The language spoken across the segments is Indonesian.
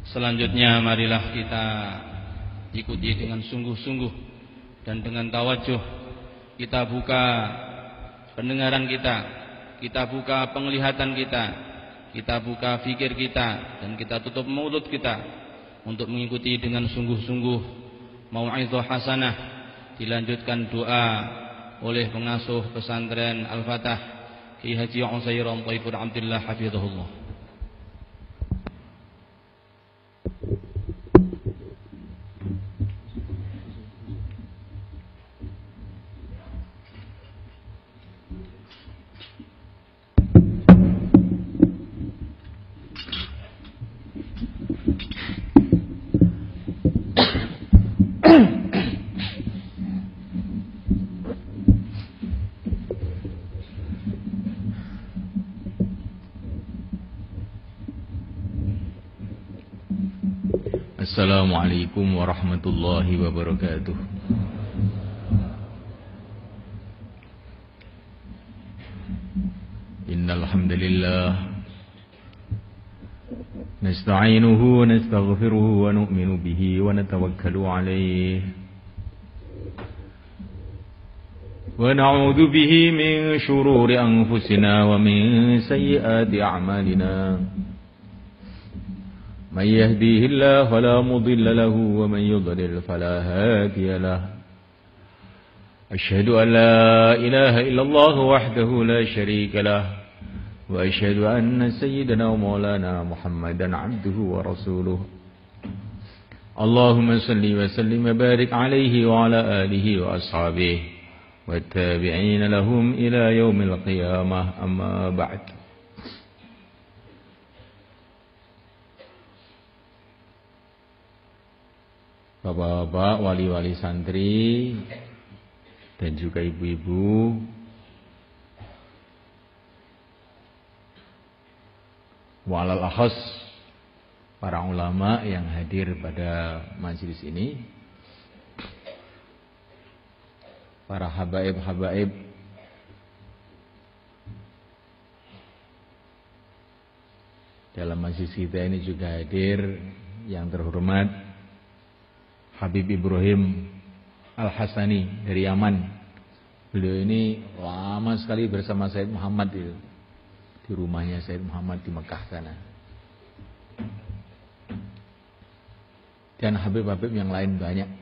Selanjutnya marilah kita ikuti dengan sungguh-sungguh dan dengan tawajuh. Kita buka pendengaran kita buka penglihatan kita buka fikir kita, dan kita tutup mulut kita untuk mengikuti dengan sungguh-sungguh mau'izah hasanah. Dilanjutkan doa oleh pengasuh pesantren Al-Fatah Ki Haji Utsairon Thaifur Abdillah hafizahullah. Assalamualaikum warahmatullahi wabarakatuh. Innal hamdalillah nasta'inuhu wa nastaghfiruhu wa nu'minu bihi wa natawakkalu alayhi wa na'udzu bihi min shururi anfusina wa min sayyiati a'malina. من يهديه الله فلا مضل له ومن يضلل فلا هادي له. أشهد أن لا إله إلا الله وحده لا شريك له وأشهد أن سيدنا ومولانا محمدا عبده ورسوله. اللهم صل وسلم وبارك عليه وعلى آله وأصحابه والتابعين لهم إلى يوم القيامة. أما بعد. Bapak-bapak, wali-wali santri, dan juga ibu-ibu, walal akhas para ulama yang hadir pada majelis ini, para habaib-habaib dalam majelis kita ini juga hadir, yang terhormat Habib Ibrahim Al-Hasani dari Yaman. Beliau ini lama sekali bersama Said Muhammad di rumahnya Said Muhammad di Mekah sana. Dan Habib-Habib yang lain banyak.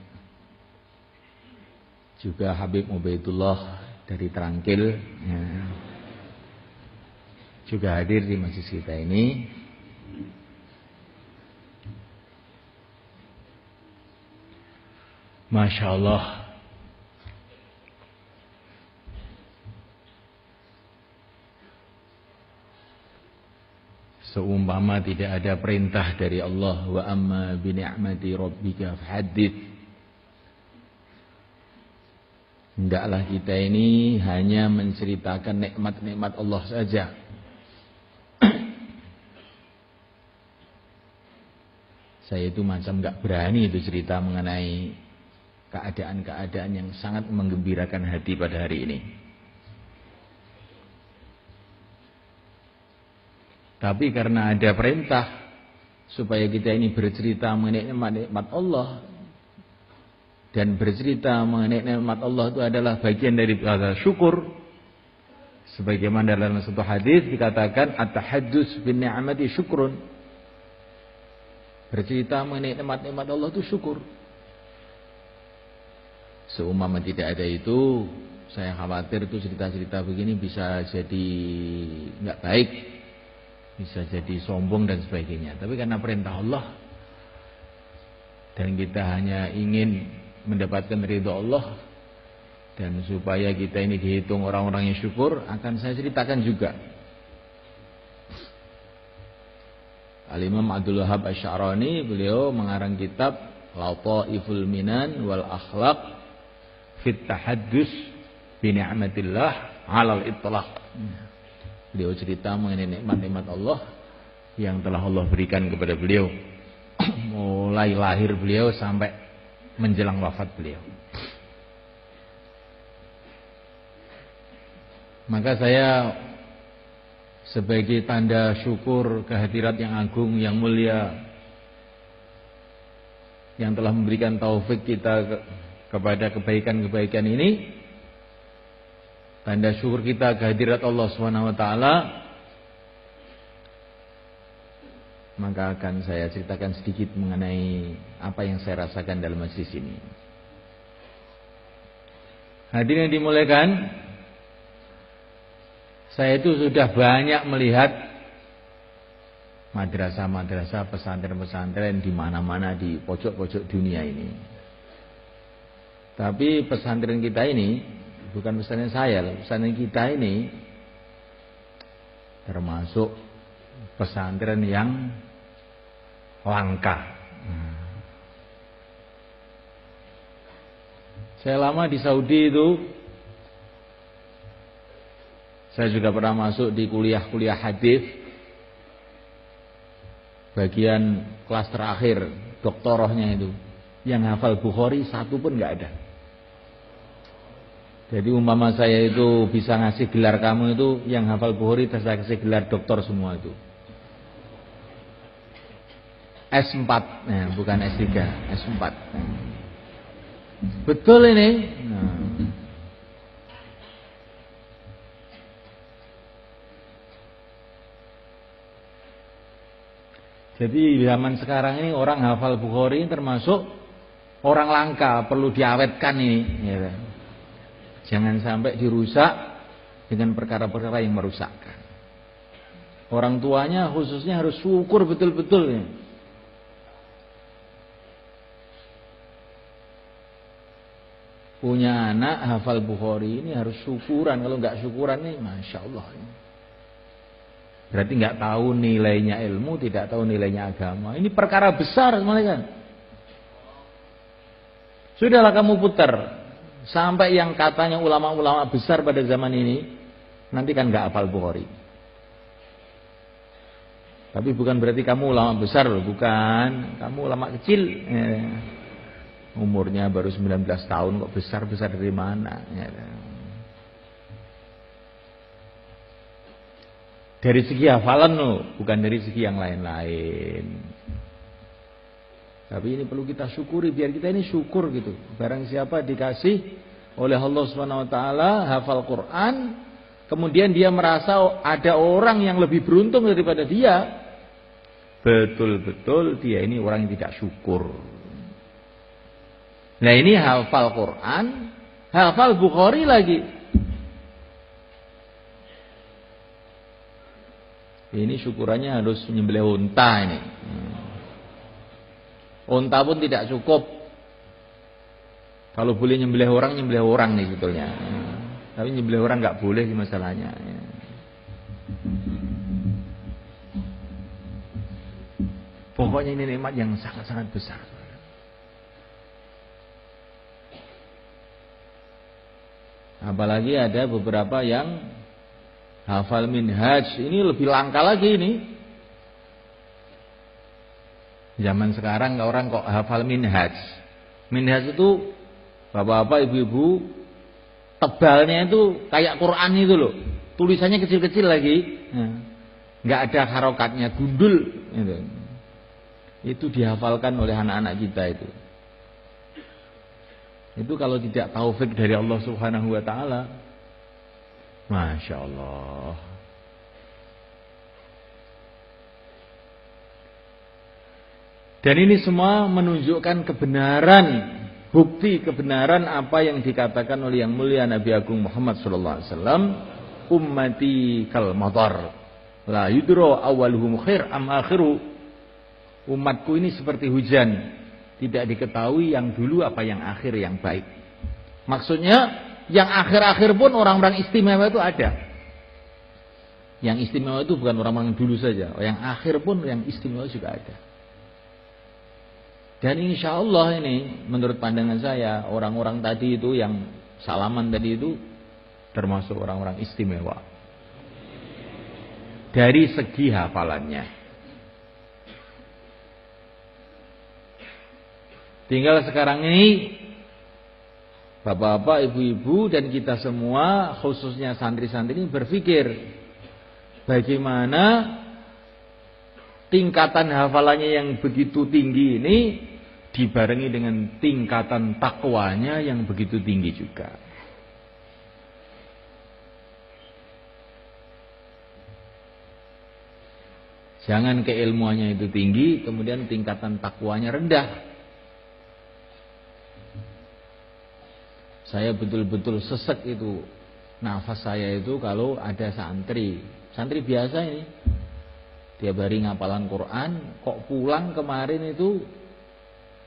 Juga Habib Ubaidullah dari Trangkil ya, juga hadir di masjid kita ini. Masya Allah, seumpama tidak ada perintah dari Allah, wa amma bi ni'mati rabbika fahaddits. Hendaklah kita ini hanya menceritakan nikmat-nikmat Allah saja. Saya itu macam gak berani itu cerita mengenai keadaan-keadaan yang sangat menggembirakan hati pada hari ini. Tapi karena ada perintah supaya kita ini bercerita mengenai nikmat Allah, dan bercerita mengenai nikmat Allah itu adalah bagian dari syukur. Sebagaimana dalam satu hadis dikatakan at-tahaddus bin ni'mati syukrun. Bercerita mengenai nikmat-nikmat Allah itu syukur. Seumpama tidak ada itu, saya khawatir itu cerita-cerita begini bisa jadi nggak baik, bisa jadi sombong dan sebagainya. Tapi karena perintah Allah dan kita hanya ingin mendapatkan ridho Allah, dan supaya kita ini dihitung orang-orang yang syukur, akan saya ceritakan juga. Al-Imam Abdul Wahab Asy-Sya'rani, beliau mengarang kitab Lataiful Minan wal Akhlaq fit tahaddus bi ni'matillah 'alal itlaq. Beliau cerita mengenai nikmat-nikmat Allah yang telah Allah berikan kepada beliau mulai lahir beliau sampai menjelang wafat beliau. Maka saya sebagai tanda syukur kehadirat yang agung, yang mulia, yang telah memberikan taufik kita kepada kebaikan-kebaikan ini. Tanda syukur kita kehadirat Allah Subhanahu wa taala. Maka akan saya ceritakan sedikit mengenai apa yang saya rasakan dalam majlis ini. Hadirin yang dimuliakan, saya itu sudah banyak melihat madrasah-madrasah, pesantren-pesantren di mana-mana di pojok-pojok dunia ini. Tapi pesantren kita ini, bukan pesantren saya, pesantren kita ini termasuk pesantren yang langka. Saya lama di Saudi itu, saya juga pernah masuk di kuliah-kuliah hadis, bagian kelas terakhir, doktorohnya itu, yang hafal Bukhari satu pun nggak ada. Jadi umpama saya itu bisa ngasih gelar kamu itu, yang hafal Bukhari saya kasih gelar doktor semua itu. S4, nah, bukan S3, S4. Betul ini. Nah. Jadi zaman sekarang ini orang hafal Bukhari termasuk orang langka, perlu diawetkan ini. Ya. Jangan sampai dirusak dengan perkara-perkara yang merusakkan. Orang tuanya khususnya harus syukur betul-betul ya. Punya anak hafal Bukhari ini harus syukuran. Kalau nggak syukuran nih, masya Allah. Berarti nggak tahu nilainya ilmu, tidak tahu nilainya agama. Ini perkara besar, kan? Sudahlah kamu putar sampai yang katanya ulama-ulama besar pada zaman ini, nanti kan nggak hafal Bukhari. Tapi bukan berarti kamu ulama besar loh, bukan. Kamu ulama kecil. Umurnya baru 19 tahun kok besar-besar dari mana? Ya. Dari segi hafalan loh, bukan dari segi yang lain-lain. Tapi ini perlu kita syukuri, biar kita ini syukur gitu. Barang siapa dikasih oleh Allah Subhanahu wa taala hafal Quran, kemudian dia merasa ada orang yang lebih beruntung daripada dia, betul-betul dia ini orang yang tidak syukur. Nah ini hafal Quran, hafal Bukhari lagi. Ini syukurannya harus menyembelih unta ini. Unta pun tidak cukup. Kalau boleh nyembelih orang nih sebetulnya. Tapi nyembelih orang nggak boleh sih masalahnya. Pokoknya ini nikmat yang sangat-sangat besar. Apalagi ada beberapa yang hafal minhaj, ini lebih langka lagi ini. Zaman sekarang orang kok hafal minhaj. Minhaj itu bapak-bapak, ibu-ibu, tebalnya itu kayak Quran itu loh. Tulisannya kecil-kecil lagi. Nggak ada harokatnya, gundul. Itu dihafalkan oleh anak-anak kita itu. Itu kalau tidak taufik dari Allah Subhanahu wa taala, masya Allah. Dan ini semua menunjukkan kebenaran, bukti kebenaran apa yang dikatakan oleh yang mulia Nabi Agung Muhammad sallallahu alaihi wasallam, ummati kal matar, la yudro awaluhum khair am akhiru. Umatku ini seperti hujan, tidak diketahui yang dulu apa yang akhir yang baik. Maksudnya yang akhir-akhir pun orang-orang istimewa itu ada. Yang istimewa itu bukan orang-orang dulu saja, yang akhir pun yang istimewa juga ada. Dan insya Allah ini menurut pandangan saya, orang-orang tadi itu yang salaman tadi itu termasuk orang-orang istimewa dari segi hafalannya. Tinggal sekarang ini bapak-bapak, ibu-ibu dan kita semua, khususnya santri-santri ini berpikir bagaimana tingkatan hafalannya yang begitu tinggi ini dibarengi dengan tingkatan takwanya yang begitu tinggi juga. Jangan keilmuannya itu tinggi, kemudian tingkatan takwanya rendah. Saya betul-betul sesek itu, nafas saya itu kalau ada santri biasa ini, tiap hari ngapalan Quran, kok pulang kemarin itu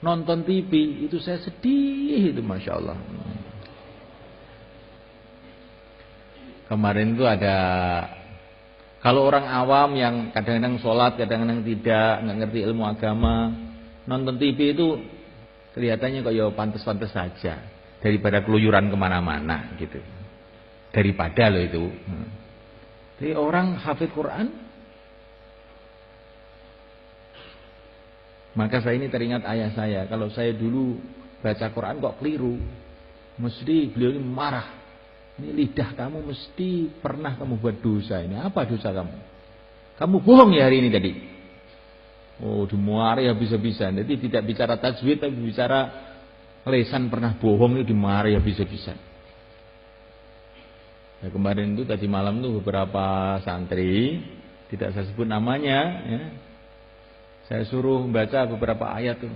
nonton TV, itu saya sedih itu, Masya Allah. Kemarin itu ada, kalau orang awam yang kadang-kadang sholat, kadang-kadang tidak, nggak ngerti ilmu agama, nonton TV itu kelihatannya kok ya pantas-pantas saja, daripada keluyuran kemana-mana gitu, daripada loh itu. Jadi orang hafid Quran, maka saya ini teringat ayah saya. Kalau saya dulu baca Quran kok keliru, mesti beliau ini marah. Ini lidah kamu mesti pernah kamu buat dosa ini. Apa dosa kamu? Kamu bohong ya hari ini tadi. Oh, dimarahi habis-habisan. Jadi tidak bicara tajwid, tapi bicara lesan pernah bohong itu dimarahi habis-habisan. Ya, kemarin itu tadi malam tuh beberapa santri, tidak saya sebut namanya, ya, saya suruh baca beberapa ayat tuh.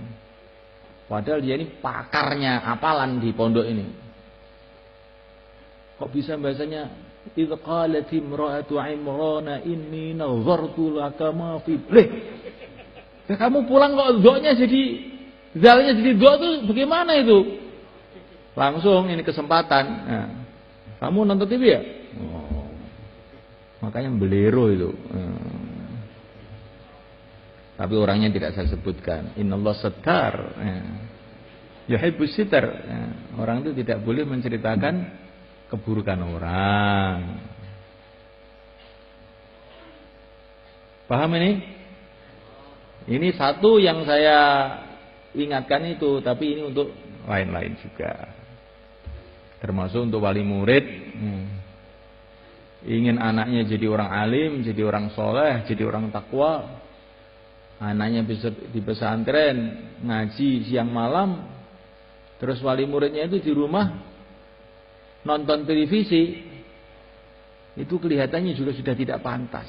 Padahal dia ini pakarnya hafalan di pondok ini. Kok bisa bahasanya idz qalat imra'atu Imran inni nazartu laka ma fi. Kamu pulang kok doanya jadi zalnya jadi do tuh bagaimana itu? Langsung ini kesempatan. Nah, kamu nonton TV ya? Oh, makanya belero itu. Tapi orangnya tidak saya sebutkan. Innallah sattar. Yuhibbus sitar. Orang itu tidak boleh menceritakan keburukan orang. Paham ini? Ini satu yang saya ingatkan itu, tapi ini untuk lain-lain juga. Termasuk untuk wali murid. Ingin anaknya jadi orang alim, jadi orang soleh, jadi orang takwa. Anaknya bisa di pesantren, ngaji siang malam. Terus wali muridnya itu di rumah nonton televisi, itu kelihatannya juga sudah tidak pantas.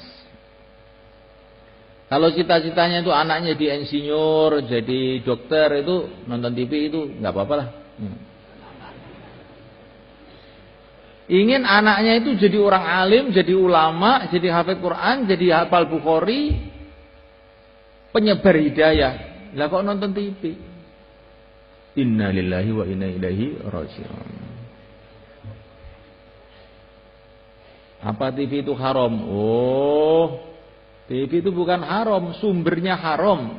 Kalau cita-citanya itu anaknya di insinyur, jadi dokter, itu nonton TV itu nggak apa-apa lah. Ingin anaknya itu jadi orang alim, jadi ulama, jadi hafid Quran, jadi hafal Bukhari, penyebar hidayah. Lah kok nonton TV? Inna lillahi wa inna ilaihi raji'un. Apa TV itu haram? Oh, TV itu bukan haram, sumbernya haram.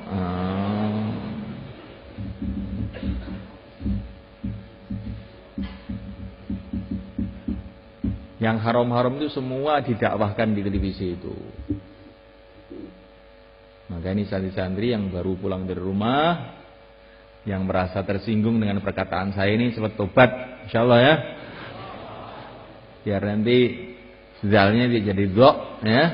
Yang haram-haram itu semua didakwahkan di televisi itu. Maka ini santri-santri yang baru pulang dari rumah, yang merasa tersinggung dengan perkataan saya ini, cepat tobat, insyaallah ya. Biar nanti zalnya jadi dok, ya.